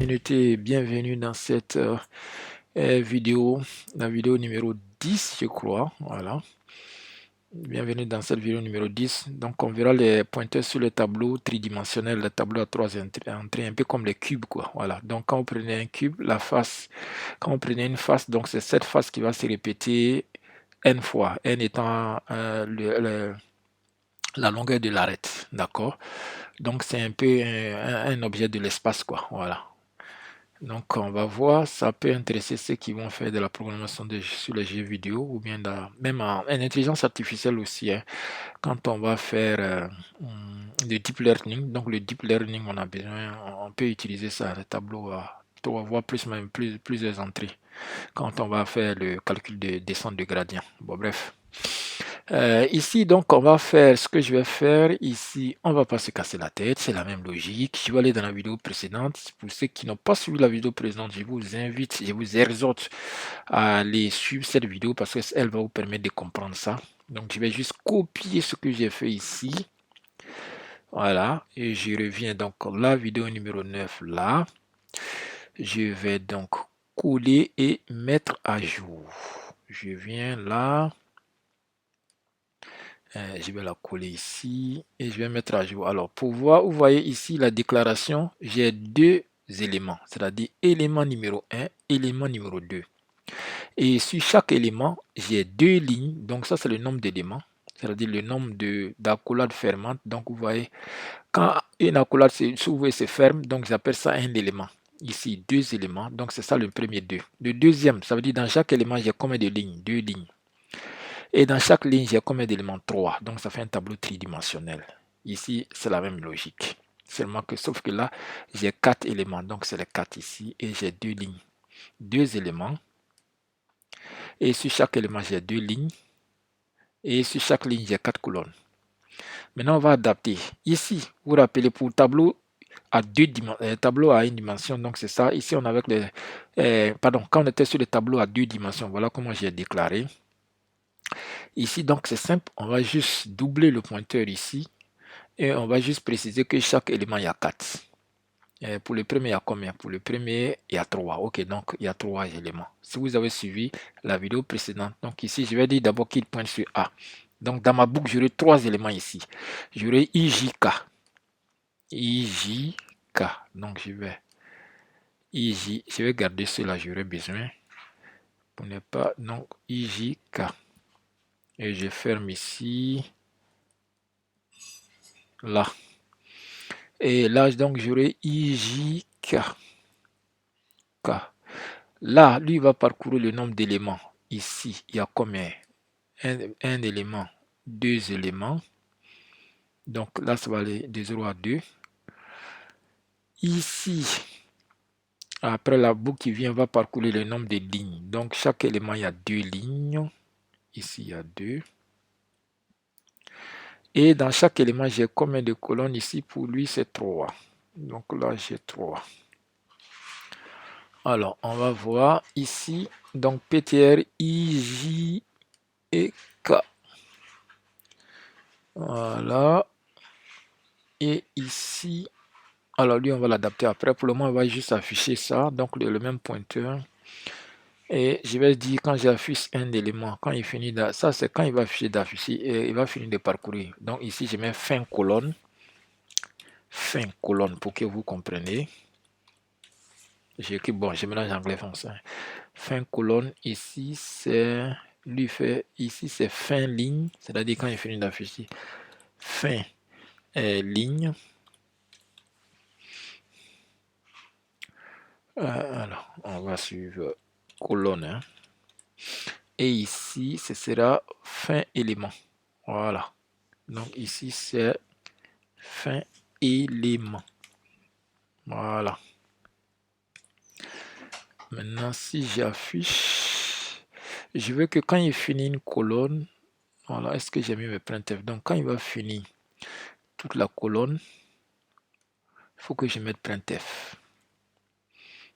Communauté, bienvenue dans cette vidéo, la vidéo numéro 10, je crois. Voilà. Bienvenue dans cette vidéo numéro 10. Donc, on verra les pointeurs sur le tableau tridimensionnel, le tableau à trois entrées, un peu comme les cubes, quoi. Voilà. Donc, quand vous prenez un cube, la face, quand vous prenez une face, donc c'est cette face qui va se répéter n fois, n étant la longueur de l'arête, d'accord? Donc, c'est un peu un objet de l'espace, quoi. Voilà. Donc, on va voir, ça peut intéresser ceux qui vont faire de la programmation sur les jeux vidéo ou bien même en intelligence artificielle aussi, hein. Quand on va faire le deep learning, donc le deep learning, on a besoin, on peut utiliser ça, le tableau pour avoir plusieurs entrées quand on va faire le calcul de descente de gradient. Bon, bref. Ici, donc, on va faire ce que je vais faire ici. On va pas se casser la tête, c'est la même logique. Je vais aller dans la vidéo précédente. Pour ceux qui n'ont pas suivi la vidéo précédente, je vous invite, je vous exhorte à aller suivre cette vidéo parce qu'elle va vous permettre de comprendre ça. Donc, je vais juste copier ce que j'ai fait ici. Voilà, et je reviens donc la vidéo numéro 9 là. Je vais donc coller et mettre à jour. Je viens là. Je vais la coller ici et je vais mettre à jour. Alors, pour voir, vous voyez ici la déclaration, j'ai deux éléments, c'est-à-dire élément numéro 1, élément numéro 2. Et sur chaque élément, j'ai deux lignes. Donc, ça, c'est le nombre d'éléments, c'est-à-dire le nombre d'accolades fermantes. Donc, vous voyez, quand une accolade s'ouvre et se ferme, donc j'appelle ça un élément. Ici, deux éléments. Donc, c'est ça le premier 2. Le deuxième, ça veut dire dans chaque élément, j'ai combien de lignes? Deux lignes. Et dans chaque ligne, j'ai combien d'éléments? 3. Donc, ça fait un tableau tridimensionnel. Ici, c'est la même logique. Seulement que, sauf que là, j'ai 4 éléments. Donc, c'est les 4 ici. Et j'ai deux lignes. Deux éléments. Et sur chaque élément, j'ai deux lignes. Et sur chaque ligne, j'ai 4 colonnes. Maintenant, on va adapter. Ici, vous vous rappelez, pour le tableau à tableau à une dimension, donc c'est ça. Ici, on avait quand on était sur le tableau à deux dimensions, voilà comment j'ai déclaré. Ici, donc, c'est simple. On va juste doubler le pointeur ici. Et on va juste préciser que chaque élément, il y a 4. Pour le premier, il y a combien? Pour le premier, il y a 3. Ok, donc il y a 3 éléments. Si vous avez suivi la vidéo précédente, donc ici, je vais dire d'abord qu'il pointe sur A. Donc dans ma boucle, j'aurai 3 éléments ici. J'aurai IJK. IJK. Donc je vais garder cela, j'aurai besoin. Pour ne pas, donc IJK. Et je ferme ici. Là. Et là, donc, j'aurai IJK. Là, lui va parcourir le nombre d'éléments. Ici, il y a combien? Un élément, deux éléments. Donc là, ça va aller de 0 à 2. Ici, après la boucle qui vient, va parcourir le nombre de lignes. Donc chaque élément, il y a deux lignes. Ici, il y a 2. Et dans chaque élément, j'ai combien de colonnes ici? Pour lui, c'est 3. Donc là, j'ai 3. Alors, on va voir ici. Donc, PTR, I, J et K. Voilà. Et ici, alors lui, on va l'adapter après. Pour le moment, on va juste afficher ça. Donc, le même pointeur. Et je vais dire quand j'affiche un élément, quand il finit de, ça c'est quand il va afficher d'afficher et il va finir de parcourir. Donc ici, je mets fin colonne pour que vous compreniez. Bon, je mélange anglais français. Fin colonne, ici c'est lui fait, ici c'est fin ligne, c'est-à-dire quand il finit d'afficher fin ligne. Alors, on va suivre colonne. Hein. Et ici, ce sera fin élément. Voilà. Donc ici, c'est fin élément. Voilà. Maintenant, si j'affiche, je veux que quand il finit une colonne, voilà, est-ce que j'ai mis mes printf? Donc, quand il va finir toute la colonne, il faut que je mette printf.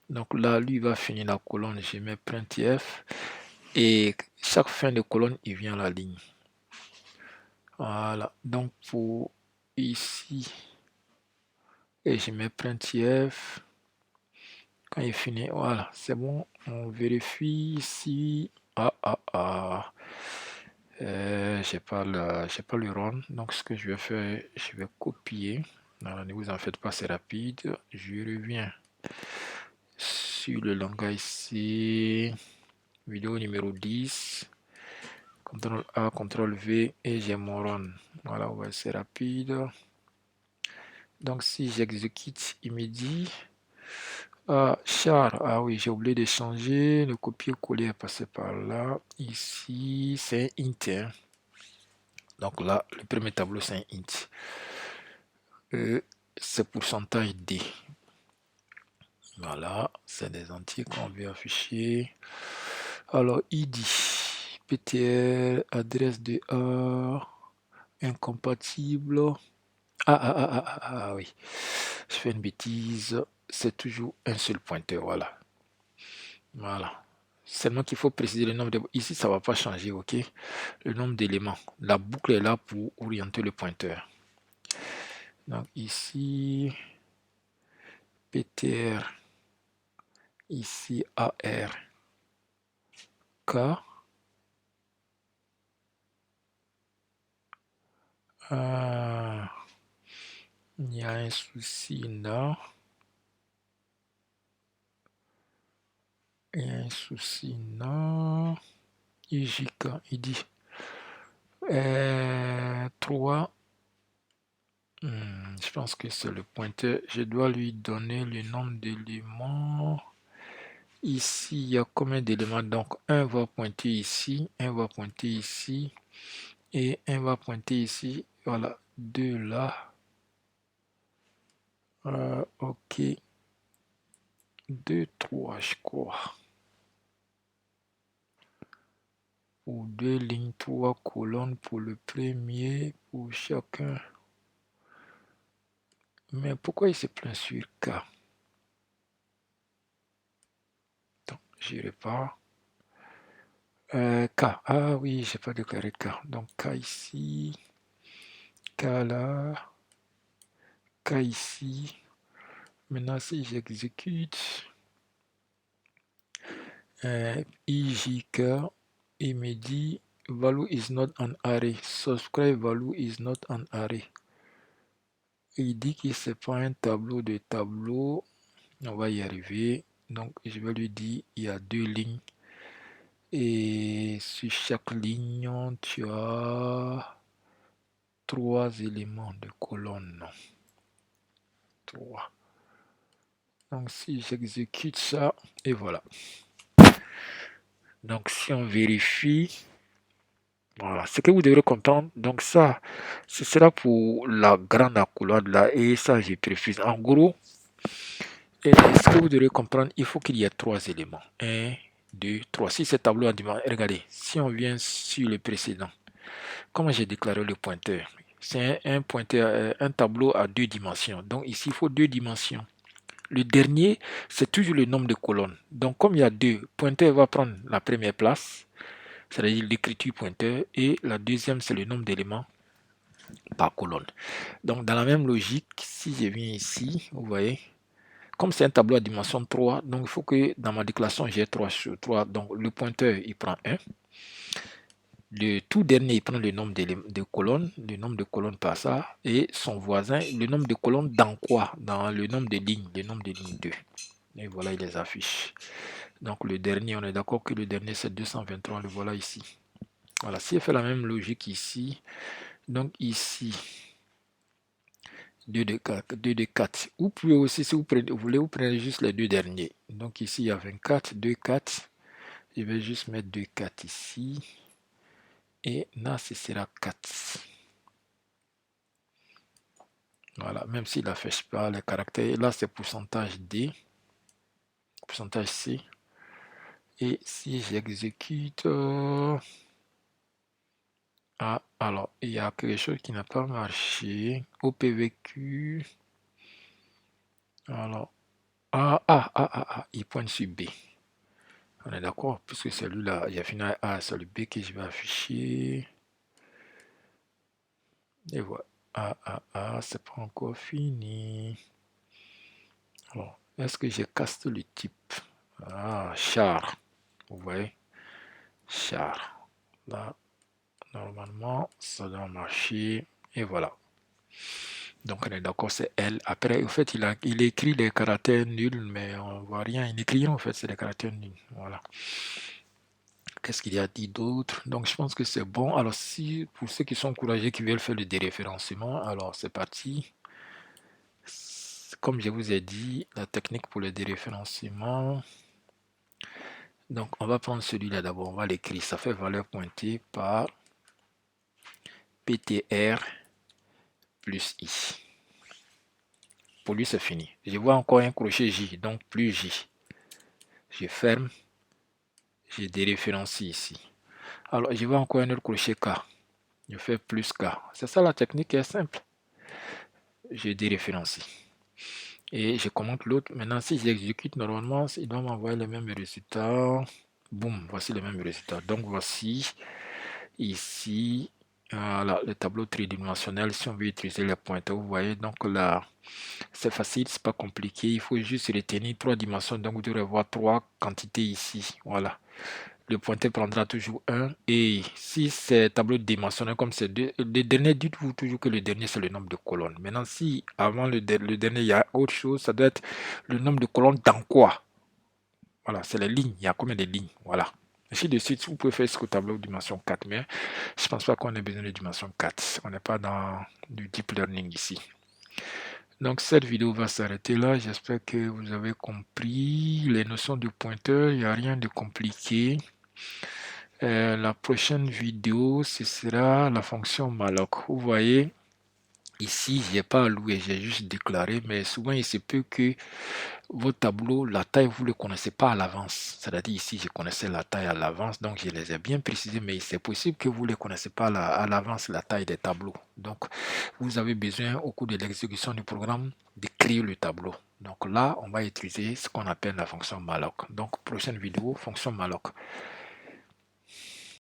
Donc là, lui, il va finir la colonne, je mets printf. Et chaque fin de colonne, il vient à la ligne. Voilà. Donc, pour ici, et je mets printf. Quand il finit, voilà, c'est bon. On vérifie ici. J'ai pas le run. Donc, ce que je vais faire, je vais copier. Non, ne vous en faites pas, c'est rapide. Je reviens sur le langage ici. Vidéo numéro 10. CTRL A, CTRL V et j'ai mon run. Voilà, ouais, c'est rapide. Donc, si j'exécute, il me dit char, ah oui, j'ai oublié de changer. Le copier-coller est passé par là. Ici, c'est un int. Hein. Donc là, le premier tableau, c'est un int. C'est pourcentage D. Voilà, c'est des entiers qu'on veut afficher. Alors, ID, PTR, adresse de A, incompatible. Oui, je fais une bêtise. C'est toujours un seul pointeur, voilà. Voilà. Seulement qu'il faut préciser le nombre de... Ici, ça ne va pas changer, ok? Le nombre d'éléments. La boucle est là pour orienter le pointeur. Donc ici, PTR, ici AR, K. Il y a un souci là. Il y a un souci là. IJK, il dit 3. Je pense que c'est le pointeur. Je dois lui donner le nombre d'éléments. Ici, il y a combien d'éléments? Donc, un va pointer ici, un va pointer ici, et un va pointer ici. Voilà, 2 là. Ok. 2, 3, je crois. Ou 2 lignes, 3 colonnes pour le premier, pour chacun. Mais pourquoi il se plaint sur K? Attends, j'irai pas. K. Ah oui, j'ai pas déclaré K. Donc K ici. K là. K ici. Maintenant, si j'exécute. IJK, il me dit value is not an array. Subscribe value is not an array. Il dit que c'est pas un tableau de tableau. On va y arriver. Donc, je vais lui dire il y a 2 lignes. Et sur chaque ligne, tu as 3 éléments de colonne. 3. Donc, si j'exécute ça, et voilà. Donc, si on vérifie, voilà, ce que vous devrez comprendre, donc ça, ce sera pour la grande accolade là, et ça, je précise. En gros, ce que vous devrez comprendre, il faut qu'il y ait 3 éléments. 1, 2, 3. Si ce tableau a dimension, regardez, si on vient sur le précédent, comment j'ai déclaré le pointeur? C'est un pointeur, un tableau à 2 dimensions. Donc ici, il faut 2 dimensions. Le dernier, c'est toujours le nombre de colonnes. Donc comme il y a 2, pointeur va prendre la première place, c'est-à-dire l'écriture pointeur, et la deuxième, c'est le nombre d'éléments par colonne. Donc dans la même logique, si je viens ici, vous voyez, comme c'est un tableau à dimension 3, donc il faut que dans ma déclaration, j'ai 3 sur 3. Donc le pointeur, il prend 1. Le tout dernier, il prend le nombre de colonnes, le nombre de colonnes par ça, et son voisin, le nombre de colonnes dans quoi? Dans le nombre de lignes, le nombre de lignes 2. Et voilà, il les affiche. Donc le dernier, on est d'accord que le dernier, c'est 223, le voilà ici. Voilà, si elle fait la même logique ici, donc ici, 2 de 4, 2 de 4. Vous pouvez aussi, si vous voulez, vous prenez juste les 2 derniers. Donc ici, il y a 24, 2, 4. Je vais juste mettre 2, 4 ici. Et là, ce sera 4. Voilà, même s'il n'affiche pas les caractères. Là, c'est pourcentage D, pourcentage C. Et si j'exécute... alors, il y a quelque chose qui n'a pas marché. OPVQ. Alors, il pointe sur B. On est d'accord, puisque celui-là, il y a fini à A, c'est le B que je vais afficher. Et voilà. C'est pas encore fini. Alors, Est-ce que je casse le type? Ah, char. Vous voyez? Char. Là, normalement, ça doit marcher. Et voilà. Donc, on est d'accord, c'est L. Après, en fait, il écrit les caractères nuls, mais on voit rien. Il écrit, en fait, c'est les caractères nuls. Voilà. Qu'est-ce qu'il y a dit d'autre? Donc, je pense que c'est bon. Alors, si pour ceux qui sont courageux, qui veulent faire le déréférencement, alors c'est parti. Comme je vous ai dit, la technique pour le déréférencement. Donc, on va prendre celui-là d'abord. On va l'écrire. Ça fait valeur pointée par PTR plus I. Pour lui, c'est fini. Je vois encore un crochet J, donc plus J. Je ferme. Je déréférencie ici. Alors, je vois encore un autre crochet K. Je fais plus K. C'est ça la technique qui est simple. Je déréférencie. Et je commente l'autre. Maintenant, si j'exécute normalement, il doit m'envoyer le même résultat. Boum, voici le même résultat. Donc, voici ici voilà, le tableau tridimensionnel. Si on veut utiliser les pointeurs, vous voyez, donc là, c'est facile, c'est pas compliqué. Il faut juste retenir 3 dimensions. Donc, vous devrez voir 3 quantités ici. Voilà. Le pointeur prendra toujours 1. Et si c'est tableau dimensionnel comme c'est deux, le dernier, dites-vous toujours que le dernier, c'est le nombre de colonnes. Maintenant, si avant le dernier, il y a autre chose, ça doit être le nombre de colonnes dans quoi? Voilà, c'est les lignes. Il y a combien de lignes? Voilà. Ainsi de suite, vous pouvez faire ce tableau dimension 4, mais je ne pense pas qu'on ait besoin de dimension 4. On n'est pas dans du deep learning ici. Donc cette vidéo va s'arrêter là. J'espère que vous avez compris les notions de pointeur. Il n'y a rien de compliqué. La prochaine vidéo, ce sera la fonction malloc. Vous voyez, ici, je n'ai pas alloué, j'ai juste déclaré, mais souvent, il se peut que votre tableau, la taille, vous ne le connaissez pas à l'avance. C'est-à-dire ici, je connaissais la taille à l'avance, donc je les ai bien précisés, mais c'est possible que vous ne les connaissez pas à l'avance, la taille des tableaux. Donc, vous avez besoin, au cours de l'exécution du programme, d'écrire le tableau. Donc là, on va utiliser ce qu'on appelle la fonction malloc. Donc, prochaine vidéo, fonction malloc.